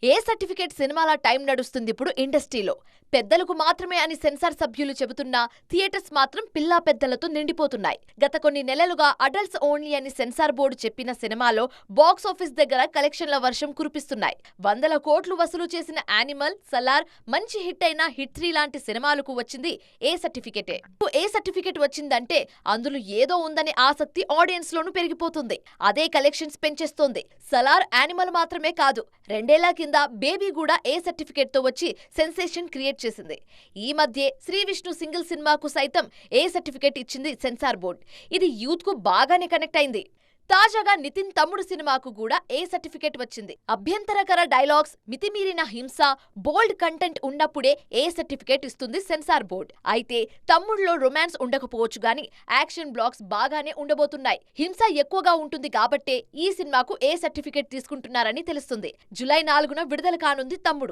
ఏ certificate సినిమాల time నడుస్తుంది ఇప్పుడు ఇండస్ట్రీలో. పెద్దలకు మాత్రమే అని సెన్సార్ సభ్యులు చెబుతున్నా థియేటర్స్ మాత్రం పిల్లా పెద్దలతో నిండిపోతున్నాయి. గత కొన్ని నెలలుగా అడల్ట్స్ ఓన్లీ అని సెన్సార్ బోర్డు చెప్పిన సినిమాలో బాక్సాఫీస్ దగ్గర కలెక్షన్ల వర్షం కురిపిస్తున్నాయి. వందల కోట్లు వసూలు చేసిన యానిమల్, సలార్ మంచి హిట్ అయిన హిట్ 3 లాంటి సినిమాలకు వచ్చింది ఏ సర్టిఫికేటే. ఏ సర్టిఫికేట్ వచ్చిందంటే అందులో ఏదో ఉందనే ఆసక్తి ఆడియన్స్ లోనూ పెరిగిపోతుంది. అదే కలెక్షన్స్ పెంచేస్తోంది. సలార్, యానిమల్ మాత్రమే కాదు, 2 ఏళ్ల కింద బేబీ కూడా ఏ సర్టిఫికేట్ తో వచ్చి సెన్సేషన్ క్రియేట్ చేసింది. ఈ మధ్యే శ్రీ విష్ణు సింగిల్ సినిమాకు సైతం ఏ సర్టిఫికేట్ ఇచ్చింది సెన్సార్ బోర్డ్. ఇది యూత్ కు బాగానే కనెక్ట్ అయింది. తాజాగా నితిన్ తమ్ముడు సినిమాకు కూడా ఏ సర్టిఫికేట్ వచ్చింది. అభ్యంతరకర డైలాగ్స్, మితిమీరిన హింస, బోల్డ్ కంటెంట్ ఉన్నప్పుడే ఏ సర్టిఫికేట్ ఇస్తుంది సెన్సార్ బోర్డ్. అయితే తమ్ముడులో రొమాన్స్ ఉండకపోవచ్చు గానీ యాక్షన్ బ్లాక్స్ బాగానే ఉండబోతున్నాయి. హింస ఎక్కువగా ఉంటుంది కాబట్టే ఈ సినిమాకు ఏ సర్టిఫికేట్ తీసుకుంటున్నారని తెలుస్తుంది. జూలై 4న విడుదల కానుంది తమ్ముడు.